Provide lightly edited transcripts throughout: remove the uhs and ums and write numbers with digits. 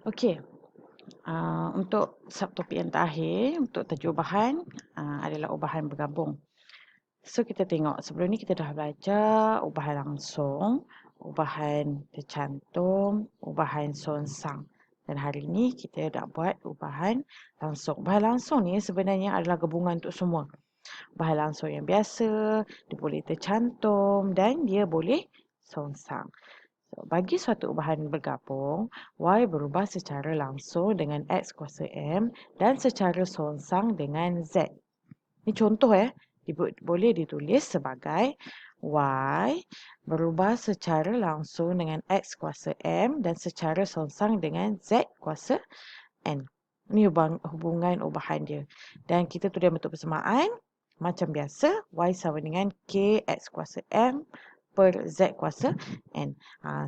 Okey, untuk subtopik yang terakhir, untuk tajuk ubahan adalah ubahan bergabung. So, kita tengok sebelum ni kita dah belajar ubahan langsung, ubahan tercantum, ubahan sonsang. Dan hari ni kita nak buat ubahan langsung. Ubahan langsung ni sebenarnya adalah gabungan untuk semua. Ubahan langsung yang biasa, dia boleh tercantum dan dia boleh sonsang. So, bagi suatu ubahan bergabung, Y berubah secara langsung dengan X kuasa M dan secara sonsang dengan Z. Ini contoh boleh ditulis sebagai Y berubah secara langsung dengan X kuasa M dan secara sonsang dengan Z kuasa N. Ini hubungan ubahan dia. Dan kita tulis bentuk persamaan. Macam biasa, Y sama dengan K X kuasa M per Z kuasa N.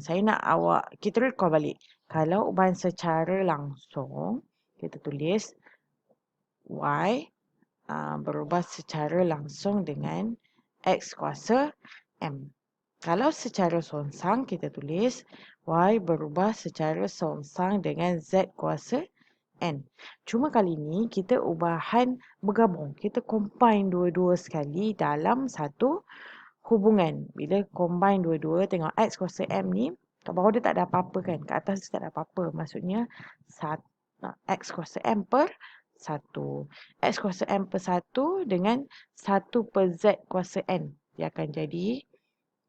Saya nak kita recall balik. Kalau ubahan secara langsung, kita tulis Y berubah secara langsung dengan X kuasa M. Kalau secara sonsang, kita tulis Y berubah secara sonsang dengan Z kuasa N. Cuma kali ni kita ubahan bergabung. Kita combine dua-dua sekali dalam satu hubungan. Bila combine dua-dua, tengok X kuasa M ni, kat bawah dia tak ada apa-apa kan. Kat atas dia tak ada apa-apa. Maksudnya X kuasa M per 1. X kuasa M per 1 dengan 1 per Z kuasa N. Dia akan jadi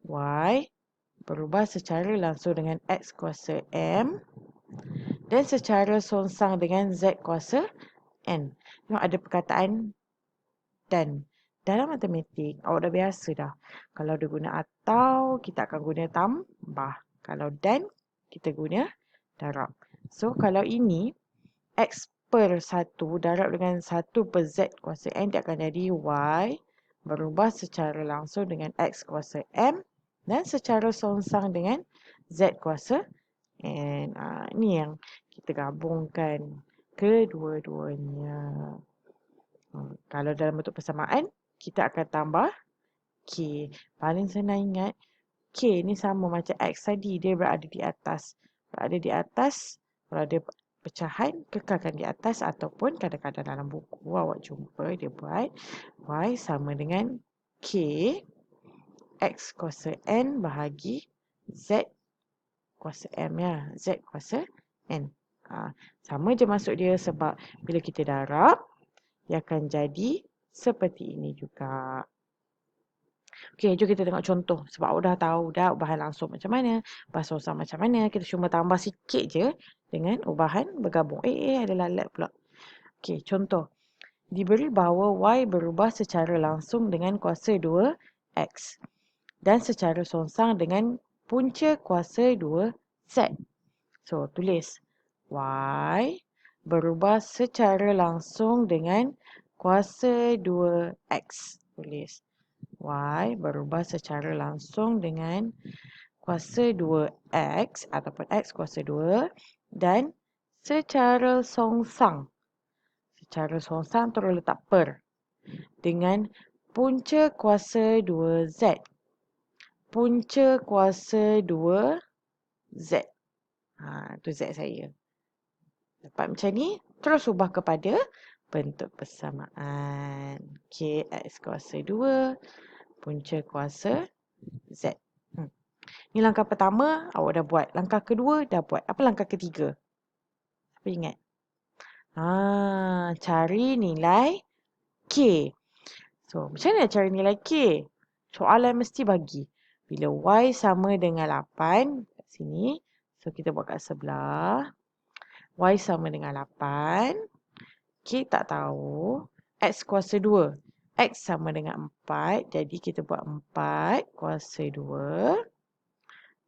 Y berubah secara langsung dengan X kuasa M dan secara sonsang dengan Z kuasa N. Tengok ada perkataan dan. Dalam matematik, awak dah biasa dah. Kalau dia guna atau, kita akan guna tambah. Kalau dan, kita guna darab. So, kalau ini, X per 1 darab dengan 1 per Z kuasa N, dia akan jadi Y berubah secara langsung dengan X kuasa M dan secara sonsang dengan Z kuasa N. Ini yang kita gabungkan kedua-duanya. Kalau dalam bentuk persamaan, kita akan tambah K. Paling senang ingat, K ni sama macam X tadi. Dia berada di atas. Berada di atas, berada pecahan, kekalkan di atas ataupun kadang-kadang dalam buku awak jumpa dia buat Y sama dengan K X kuasa N bahagi Z kuasa M ya. Z kuasa N. Sama je masuk dia sebab bila kita darab, dia akan jadi seperti ini juga. Okey, jom kita tengok contoh. Sebab awak dah tahu dah ubahan langsung macam mana, ubahan sonsang macam mana. Kita cuma tambah sikit je dengan ubahan bergabung. Ada lalat pula. Okey, contoh. Diberi bahawa Y berubah secara langsung dengan kuasa 2X dan secara sonsang dengan punca kuasa 2Z. So, tulis Y berubah secara langsung dengan kuasa 2X. Tulis Y berubah secara langsung dengan kuasa 2X ataupun X kuasa 2 dan secara sonsang. Secara sonsang terus letak per dengan punca kuasa 2Z. Punca kuasa 2Z. Itu Z saya. Dapat macam ni, terus ubah kepada bentuk persamaan. X kuasa 2, punca kuasa Z. Ni langkah pertama, awak dah buat. Langkah kedua, dah buat. Apa langkah ketiga? Apa ingat? Cari nilai K. So, macam mana nak cari nilai K? Soalan mesti bagi. Bila Y sama dengan 8, kat sini. So, kita buat kat sebelah. Y sama dengan 8. K tak tahu. X kuasa 2. X sama dengan 4. Jadi kita buat 4 kuasa 2.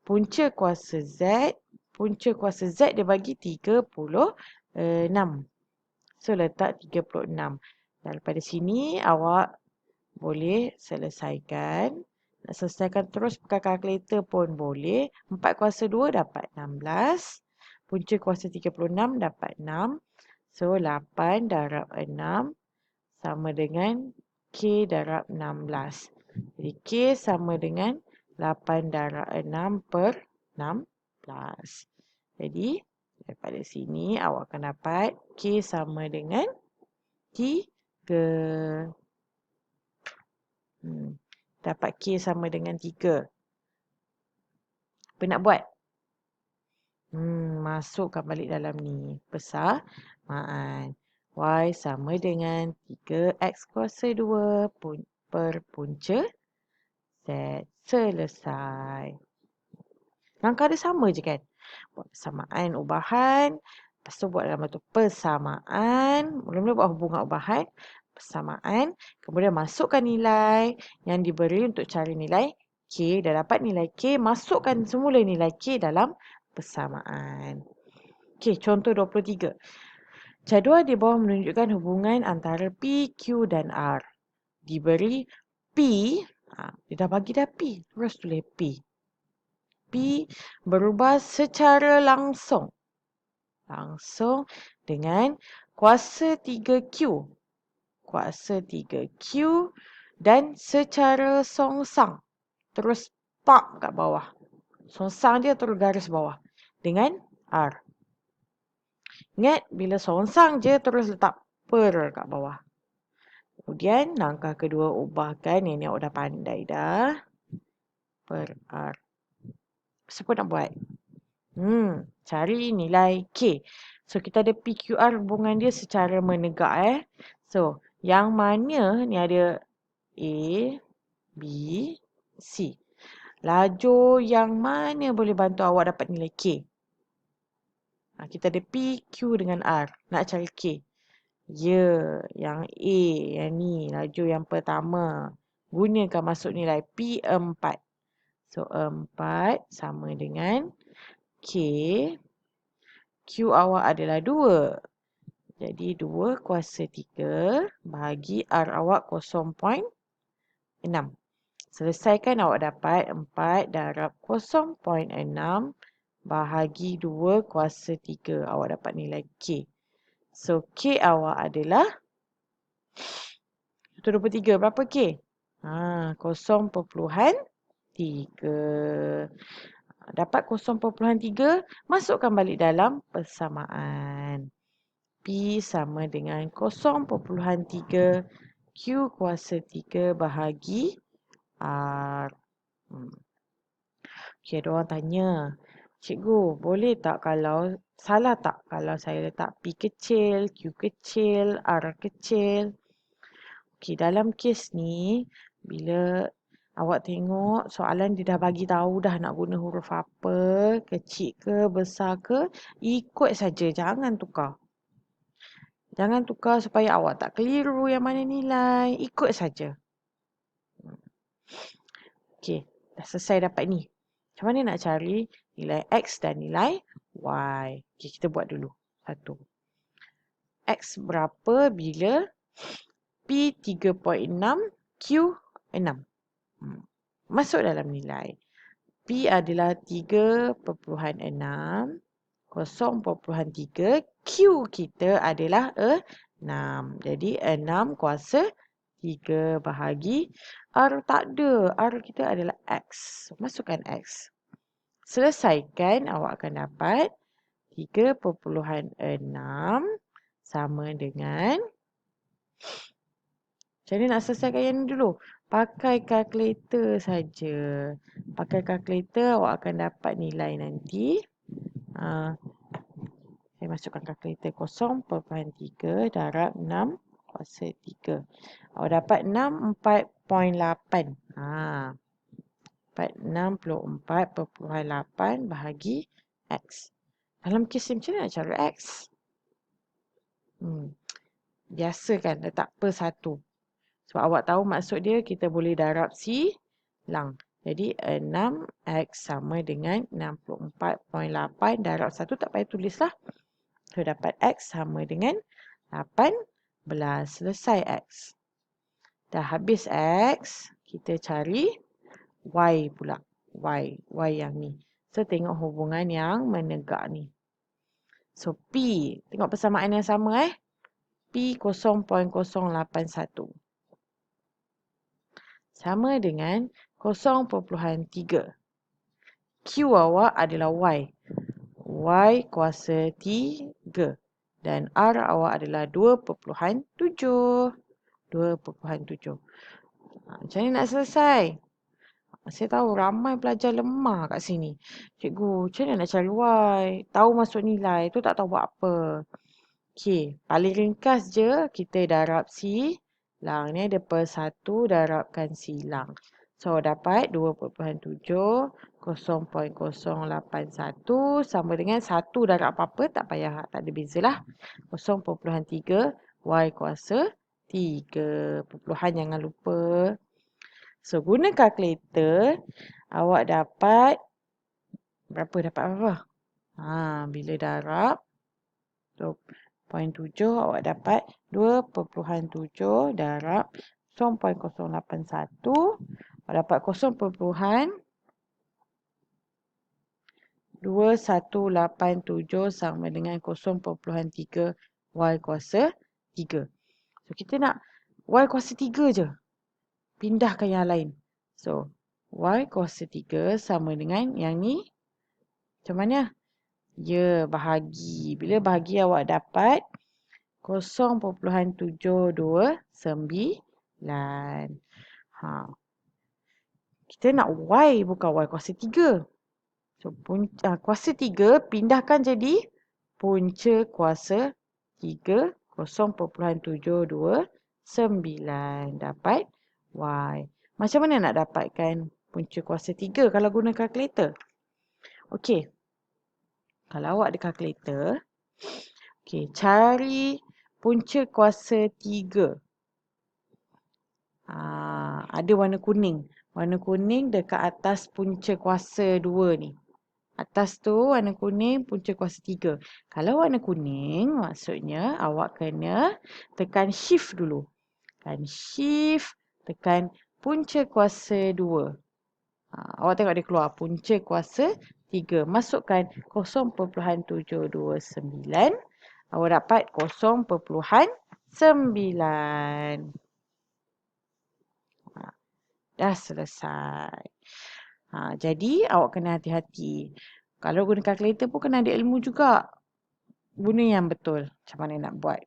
Punca kuasa Z. Punca kuasa Z dia bagi 36. So letak 36. Daripada sini awak boleh selesaikan. Nak selesaikan terus pakai kalkulator pun boleh. 4 kuasa 2 dapat 16. Punca kuasa 36 dapat 6. So, 8 darab 6 sama dengan K darab 16. Jadi, K sama dengan 8 darab 6 per 16. Jadi, Daripada sini awak akan dapat K sama dengan 3. Dapat K sama dengan 3. Apa nak buat? Masukkan balik dalam ni. Persamaan. Y sama dengan 3X kuasa 2 per punca Z. Selesai. Langkah dia sama je kan? Buat persamaan ubahan. Lepas tu buat dalam bentuk persamaan. Mula-mula buat hubungan ubahan. Persamaan. Kemudian masukkan nilai yang diberi untuk cari nilai K. Dah dapat nilai K. Masukkan semula nilai K dalam persamaan. Okey, contoh 23. Jadual di bawah menunjukkan hubungan antara P, Q dan R. Diberi P. Dia dah bagi dah P. Terus tulis P. P berubah secara langsung. Langsung dengan kuasa 3Q. Kuasa 3Q dan secara songsang. Terus pak kat bawah. Songsang dia terus garis bawah. Dengan R. Ingat, bila songsang je terus letak per kat bawah. Kemudian langkah kedua ubahkan. Ini awak dah pandai dah. Per R. Siapa nak buat? Cari nilai K. So, kita ada PQR hubungan dia secara menegak. So, yang mana ni ada A, B, C. Lajur yang mana boleh bantu awak dapat nilai K? Kita ada P, Q dengan R. Nak cari K. Ya, yang A. Yang ni, lajur yang pertama. Gunakan masuk nilai P4. So, 4 sama dengan K. Q awak adalah 2. Jadi, 2 kuasa 3 bahagi R awak 0.6. Selesaikan awak dapat 4 darab 0.6 bahagi 2 kuasa 3. Awak dapat nilai K. So, K awak adalah 23. Berapa K? 0.3. Dapat 0.3. Masukkan balik dalam persamaan. P sama dengan 0.3 Q kuasa 3 bahagi R. Okey, ada orang tanya, cikgu, boleh tak kalau, salah tak kalau saya letak P kecil, Q kecil, R kecil? Okey, dalam kes ni, bila awak tengok soalan dia dah bagi tahu dah nak guna huruf apa, kecil ke, besar ke, ikut saja, jangan tukar. Jangan tukar supaya awak tak keliru yang mana nilai, ikut saja. Okey, dah selesai dapat ni. Macam mana nak cari nilai X dan nilai Y? Okay, kita buat dulu. 1. X berapa bila P 3.6, Q 6. Masuk dalam nilai. P adalah 3.6, 0.3. Q kita adalah 6. Jadi 6 kuasa 3 bahagi R tak ada. R kita adalah X. Masukkan X. Selesaikan, awak akan dapat 3.6 sama dengan... Macam mana nak selesaikan yang ni dulu? Pakai kalkulator saja. Pakai kalkulator, awak akan dapat nilai nanti. Saya masukkan kalkulator 0.3 darab 6 kuasa 3. Awak dapat 64.8. 64.8 bahagi X. Dalam kes ni macam mana nak cari X? Biasa kan letak per 1. Sebab awak tahu maksud dia kita boleh darab silang. Jadi 6X sama dengan 64.8 darab 1 tak payah tulis lah. So dapat X sama dengan 18. Selesai X. Dah habis X, kita cari Y pula. Y yang ni. So tengok hubungan yang menegak ni. So P, tengok persamaan yang sama P 0.081. Sama dengan 0.3. Q awak adalah Y. Y kuasa 3. Dan R awak adalah 2.7. 2.7. Macam ni nak selesai? Saya tahu ramai pelajar lemah kat sini. Cikgu, macam mana nak cari Y? Tahu masuk nilai tu tak tahu buat apa. Okey, paling ringkas je kita darab silang. Ni ada per 1 darabkan silang. So, dapat 2.7, 0.081 sama dengan 1 darab apa-apa. Tak payah, tak ada bezalah. 0.3 Y kuasa 3. Perpuluhan jangan lupa. So, guna kalkulator, awak dapat berapa? Dapat apa? Bila darab 2.7, awak dapat 2.7 darab 0.081. Awak dapat 0.2187 sama dengan 0.3 Y kuasa 3. So, kita nak Y kuasa 3 je. Pindahkan yang lain. So, Y kuasa 3 sama dengan yang ni. Macam mana? Ya, bahagi. Bila bahagi awak dapat 0.729. Kita nak Y bukan Y kuasa 3. So, kuasa 3 pindahkan jadi punca kuasa 3. 0.729 dapat Y. Macam mana nak dapatkan punca kuasa 3 kalau guna kalkulator? Okey. Kalau awak ada kalkulator, okey, cari punca kuasa 3. Ada warna kuning. Warna kuning dekat atas punca kuasa 2 ni. Atas tu warna kuning punca kuasa 3. Kalau warna kuning, maksudnya awak kena tekan shift dulu. Tekan shift, tekan punca kuasa 2. Awak tengok dia keluar punca kuasa 3. Masukkan 0.729. Awak dapat 0.9. Dah selesai. Jadi awak kena hati-hati. Kalau guna kalkulator pun kena ada ilmu juga. Guna yang betul. Macam mana nak buat.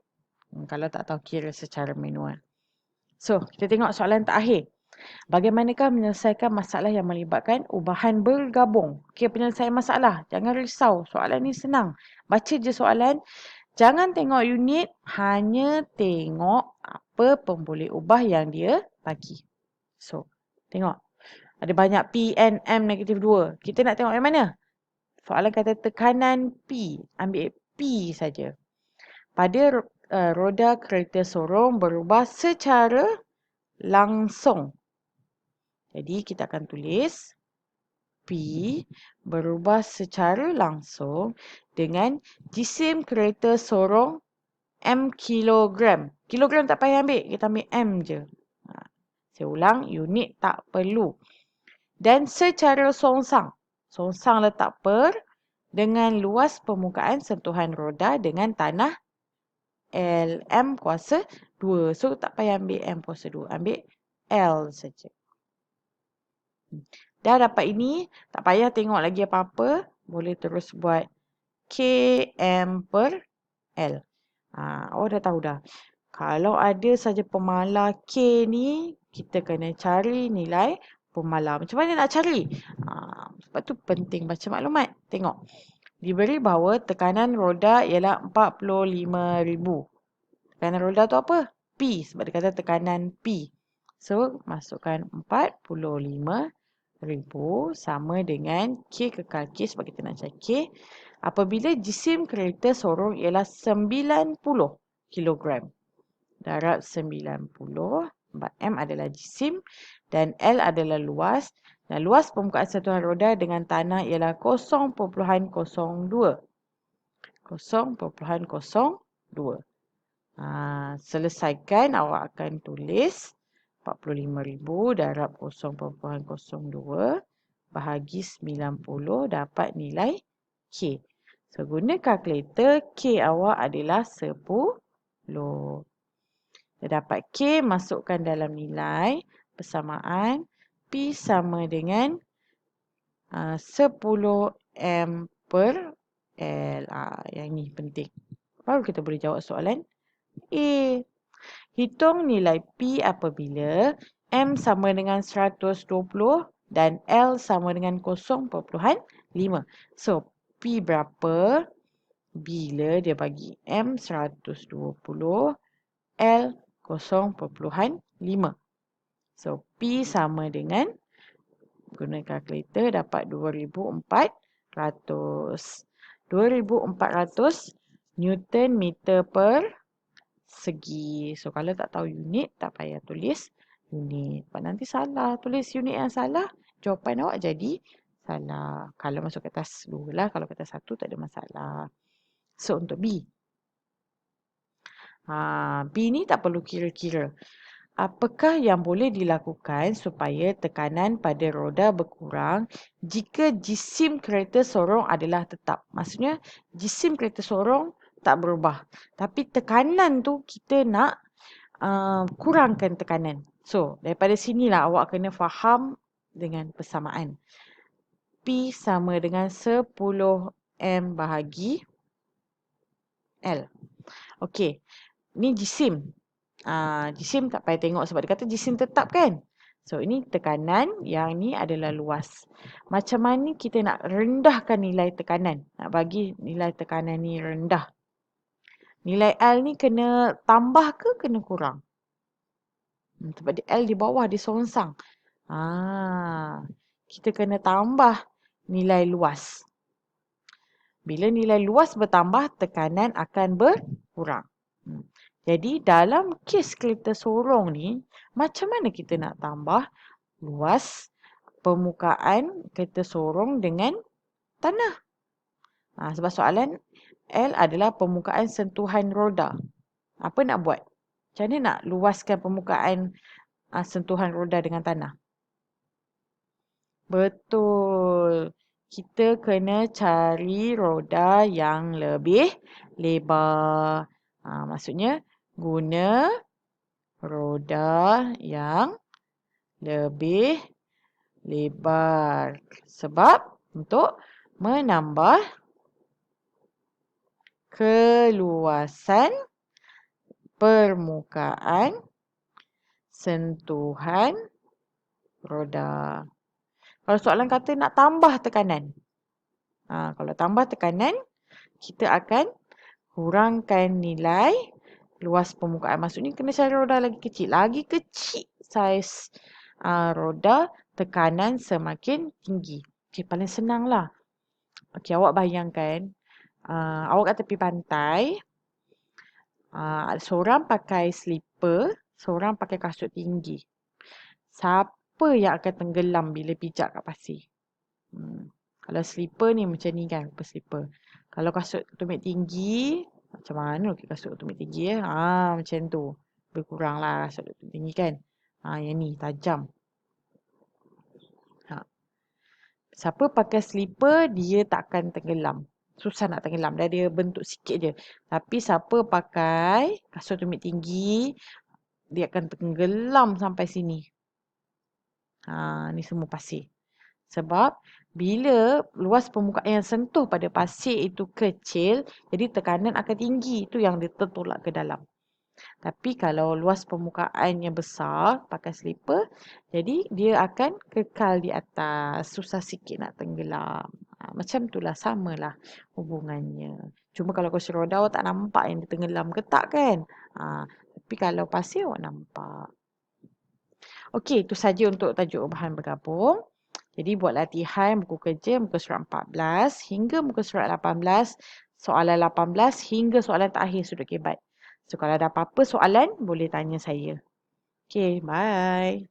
Kalau tak tahu kira secara manual. So, kita tengok soalan terakhir. Bagaimanakah menyelesaikan masalah yang melibatkan ubahan bergabung? Okey, penyelesaian masalah. Jangan risau. Soalan ni senang. Baca je soalan. Jangan tengok unit. Hanya tengok apa pemboleh ubah yang dia bagi. So, tengok. Ada banyak P, N, M, -2. Kita nak tengok yang mana? Soalan kata tekanan P. Ambil P saja. Pada roda kereta sorong berubah secara langsung. Jadi kita akan tulis P berubah secara langsung dengan jisim kereta sorong M kilogram. Kilogram tak payah ambil. Kita ambil M je. Saya ulang, unit tak perlu. Dan secara songsang. Songsang letak per dengan luas permukaan sentuhan roda dengan tanah LM kuasa 2. So, tak payah ambil M kuasa 2. Ambil L saja. Dah dapat ini, tak payah tengok lagi apa-apa. Boleh terus buat KM per L. Awak dah tahu dah. Kalau ada saja pemalar K ni, kita kena cari nilai pemalar. Macam mana nak cari? Sebab tu penting baca maklumat. Tengok. Diberi bahawa tekanan roda ialah 45,000. Tekanan roda tu apa? P. Sebab dia kata tekanan P. So, masukkan 45,000 sama dengan K kekal K sebab kita nak cari K. Apabila jisim kereta sorong ialah 90 kilogram. Darab 90. M adalah jisim dan L adalah luas. Dan luas permukaan sentuhan roda dengan tanah ialah 0.02. 0.02. Selesaikan, awak akan tulis 45,000 darab 0.02 bahagi 90 dapat nilai K. So, guna kalkulator, K awak adalah 10. Dia dapat K, masukkan dalam nilai persamaan. P sama dengan 10 M per L. Yang ni penting. Baru kita boleh jawab soalan A. Hitung nilai P apabila M sama dengan 120 dan L sama dengan 0.5. So, P berapa bila dia bagi M 120, L 0.5. So, P sama dengan, guna kalkulator dapat 2400. 2400 Newton meter per segi. So, kalau tak tahu unit, tak payah tulis unit. Sebab nanti salah. Tulis unit yang salah, jawapan awak jadi salah. Kalau masuk ke atas 2 lah. Kalau ke atas 1, tak ada masalah. So, untuk B. B ni tak perlu kira-kira. Apakah yang boleh dilakukan supaya tekanan pada roda berkurang jika jisim kereta sorong adalah tetap? Maksudnya, jisim kereta sorong tak berubah. Tapi tekanan tu kita nak kurangkan tekanan. So, daripada sinilah awak kena faham dengan persamaan. P sama dengan 10 M bahagi L. Okey, ni jisim. Jisim tak payah tengok sebab dia kata jisim tetap kan. So, ini tekanan, yang ni adalah luas. Macam mana kita nak rendahkan nilai tekanan? Nak bagi nilai tekanan ni rendah. Nilai L ni kena tambah ke kena kurang? Sebab dia L di bawah, dia songsang. Kita kena tambah nilai luas. Bila nilai luas bertambah, tekanan akan berkurang. Jadi dalam kes kereta sorong ni, macam mana kita nak tambah luas permukaan kereta sorong dengan tanah? Sebab soalan L adalah permukaan sentuhan roda. Apa nak buat? Macam mana nak luaskan permukaan sentuhan roda dengan tanah? Betul. Kita kena cari roda yang lebih lebar. Maksudnya guna roda yang lebih lebar. Sebab untuk menambah keluasan permukaan sentuhan roda. Kalau soalan kata nak tambah tekanan. Kalau tambah tekanan, kita akan kurangkan nilai luas permukaan. Maksudnya kena cari roda lagi kecil. Lagi kecil saiz roda, tekanan semakin tinggi. Okey, paling senang lah. Okey, awak bayangkan awak kat tepi pantai. Seorang pakai slipper, seorang pakai kasut tinggi. Siapa yang akan tenggelam bila pijak kat pasir? Kalau slipper ni macam ni kan, slipper. Kalau kasut tumit tinggi, macam mana kasut tumit tinggi macam tu. Berkurang lah kasut tumit tinggi kan. Yang ni tajam. Siapa pakai slipper, dia takkan tenggelam. Susah nak tenggelam. Dia bentuk sikit je. Tapi siapa pakai kasut tumit tinggi, dia akan tenggelam sampai sini. Ni semua pasir. Sebab bila luas permukaan yang sentuh pada pasir itu kecil, jadi tekanan akan tinggi. Itu yang dia tertolak ke dalam. Tapi kalau luas permukaannya besar, pakai slipper, jadi dia akan kekal di atas. Susah sikit nak tenggelam. Macam itulah, samalah hubungannya. Cuma kalau kursi roda, awak tak nampak yang dia tenggelam ke tak kan? Tapi kalau pasir, awak nampak. Okey, itu saja untuk tajuk ubahan bergabung. Jadi buat latihan buku kerja muka surat 14 hingga muka surat 18, soalan 18 hingga soalan terakhir sudut kebat. So kalau ada apa-apa soalan boleh tanya saya. Okay, bye.